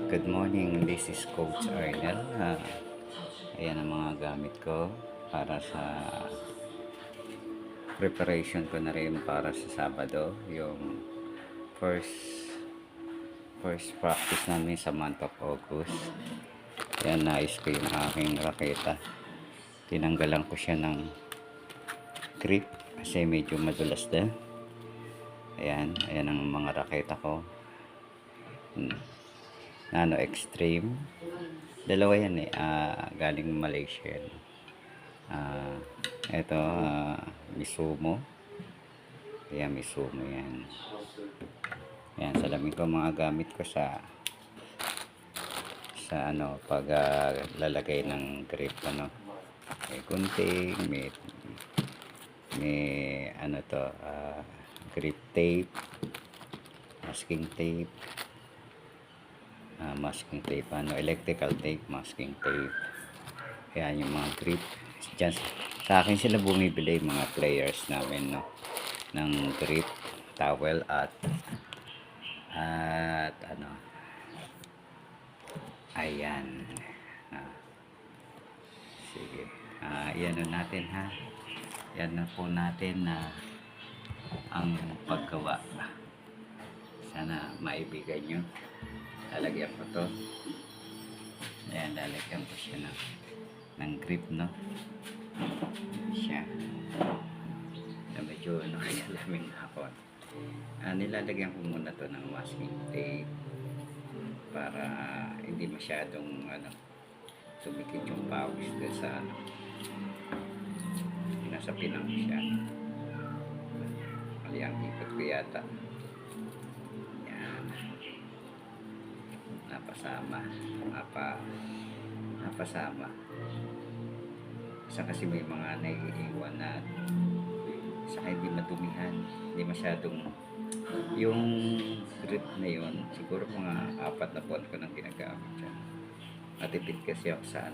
Good morning, this is Coach Arnel. Ayan ang mga gamit ko para sa preparation ko na rin para sa Sabado. Yung first first practice namin sa month of August. Ayan, nais ko yung aking raketa. Tinanggalan ko siya ng grip kasi medyo madulas din. Ayan ang mga raketa ko. Nano Extreme. Dalawa yan galing Malaysia yan. Ito, Misumo. Ayan, Misumo yan. Ayan, salamin ko mga gamit ko sa pag lalagay ng grip, may gunting, may grip tape, masking tape, electrical tape, masking tape. Ayan yung mga grip. Diyan, sa akin sila bumibili, mga players namin, ng grip, towel at ayan. Sige. Yan na natin, ha. Yan na po natin na ang paggawa. Sana maibigay nyo. Lalagyan ko to. Ayan, lalagyan ko siya ng grip, siya. Na medyo nakasalaming ako. Nilalagyan ko muna to ng masking tape para hindi masyadong tumikit yung pawis doon sa nasa pinang siya. Mali ang ikot ko yata. Yan. Napasama. Isa kasi may mga naiiwan na saka hindi madumihan, hindi masyadong yung grip na yun. Siguro mga 4 na buwan ko nang ginagamit siya. Matipid kasi ako sa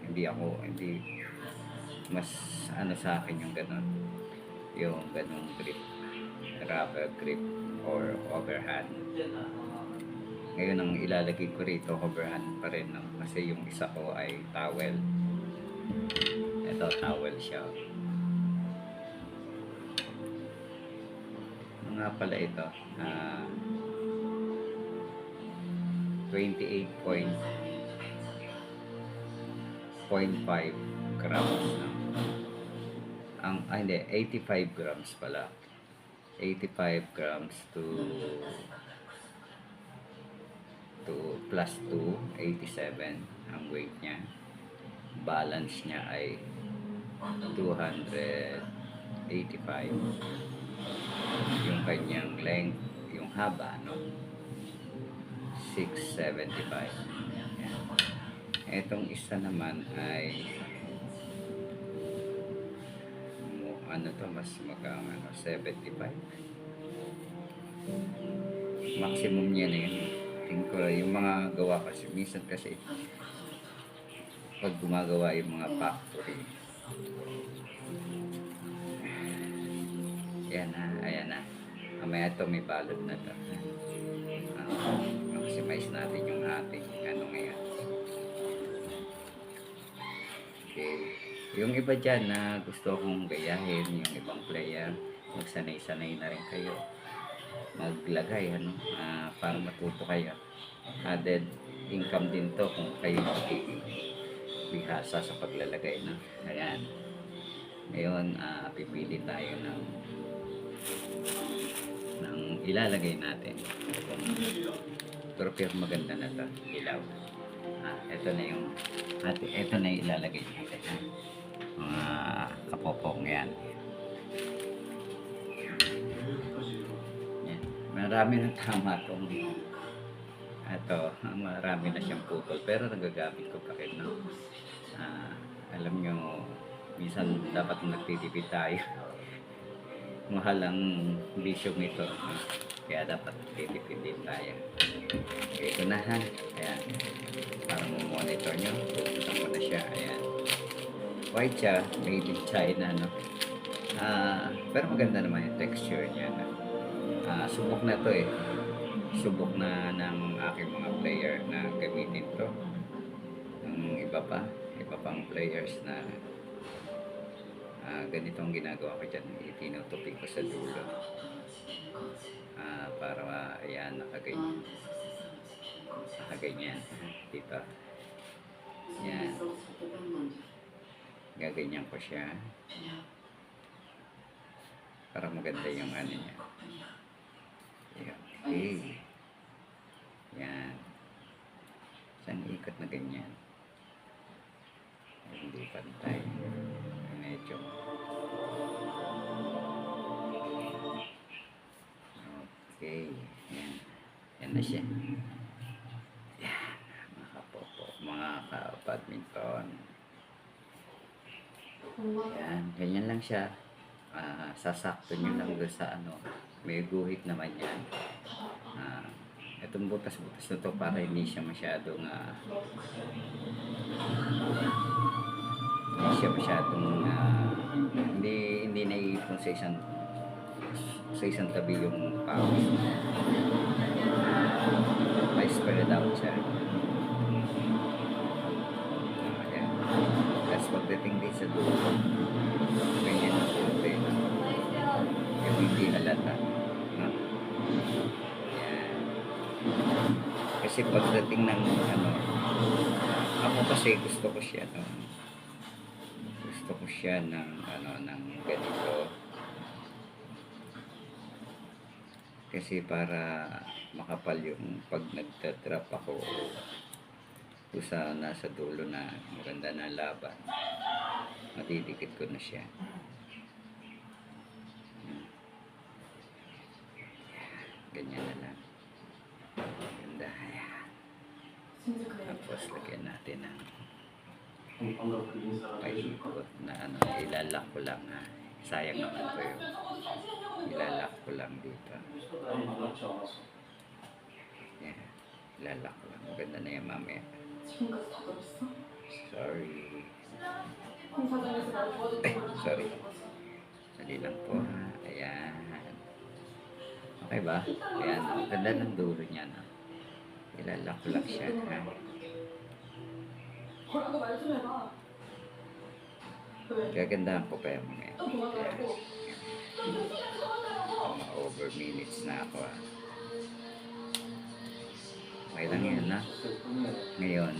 hindi mas sa akin yung ganong grip, rubber grip or overhand. Ngayon ang ilalagay ko rito, overhand pa rin, kasi yung isa ko ay towel. Ito, towel siya. Nga pala ito, 28.5 grams. Hindi, 85 grams pala. 85 grams to plus 2, 87 ang weight niya. Balance niya ay 285. Yung kanyang length, yung haba, 675. Etong isa naman ay mas magang 75. Maximum niya na yun. Tingin ko yung mga gawa kasi, minsan kasi pag gumagawa yung mga factory, ayan na. Mamaya ito may balot na ito. Maximize natin yung ating ngayon. Okay. Yung iba dyan na gusto kong gayahin, yung ibang player, magsanay-sanay na rin kayo. Maglagay, para matuto kayo. Added income din to kung kayo bihasa sa paglalagay, Ayan. Ngayon, pipili tayo ng ilalagay natin. Pero maganda na to, ilaw. Ito na yung ilalagay natin, mga kapopong yan. Marami na tama itong marami na siyang putol, pero nagagamit ko pa rin, alam nyo, minsan dapat nagtitipid tayo. Mahal ang bisyong ito, kaya dapat nagtitipid din tayo. Okay, ito na, ayan, para monitor nyo, puputan ko na siya. Ayan, white siya, made in China, pero maganda naman yung texture niya. Subok na to, subok na ng aking mga player na gamitin to. Ang iba pang players na ganitong ginagawa ko dyan, itinutupin ko sa dulo. Para ayan, nakaganyan dito. Yan. Gaganyan ko siya para maganda yung ano niya. Okay. Yan. Isang ikot na ganyan. Hindi pantay. Medyo. Okay. Yan. Yan na siya. Yan. Mga kapopo. Mga ka-badminton. Yan. Ganyan lang siya. Sasakto nyo lang doon sa ano. May guhit naman yan. Itong butas-butas na to para hindi siya masyadong hindi naiipon sa isang tabi yung pawis. May spread out siya. Ayan. Tapos pagdating din sa dulo, ganyan ang dulo yun. Yung hindi halata. No? Ayan. Kasi pagdating ng ako kasi gusto ko siya ng ganito. Kasi para makapal yung pag nagtatrap ako sa nasa dulo na maganda na laban, matidikit ko na siya. Ganyan na lang. Ganda. Ayan. Tapos lagyan natin ng paikot na ilalak ko lang sayang naman to yung ilalak ko lang dito. Yan, ilalak ko lang. Maganda na yan mamaya. Sorry. Sorry. Sali lang po Ayan. Okay ba? Ayan, ganda ng dulo niya ilalak ko lang siya Gagandahan ko pa yung mga over minutes na ako Okay lang yan Ngayon,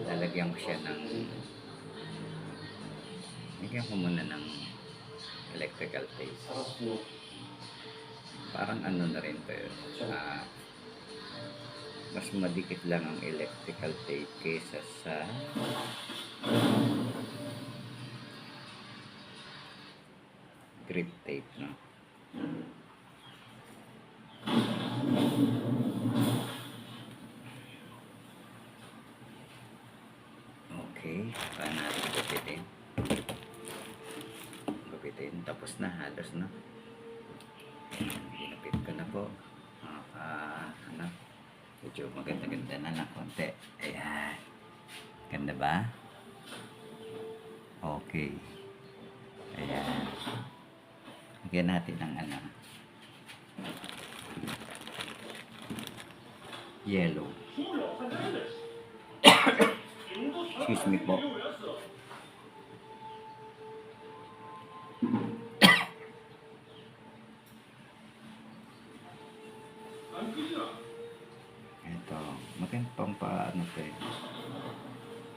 lalagyan ko siya lagyan ko muna ng electrical tape. Parang na rin to yun. Mas madikit lang ang electrical tape kaysa sa grip tape, no? Okay, paano natin gupitin. Tapos na, halos na. Ginupit ko na po. Medyo maganda-ganda na ng konti. Ayan. Ganda ba? Okay. Ayan. Lagyan natin ng yellow. Excuse me po. Ito, maganda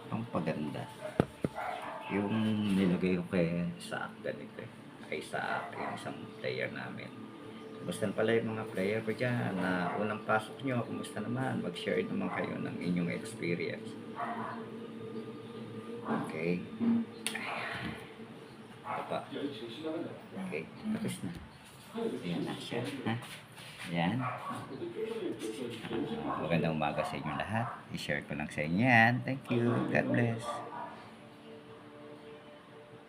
pampaganda. Yung nilagay ko sa ganito ay sa isang player namin. Kumusta pala yung mga player ko dyan na unang pasok nyo, kumusta naman? Mag-share naman kayo ng inyong experience. Okay. Ayan. Papa. Okay, tapos na. Ayan na siya. Ayan. Magandang umaga sa inyo lahat. I-share ko lang sa inyo yan. Thank you. God bless.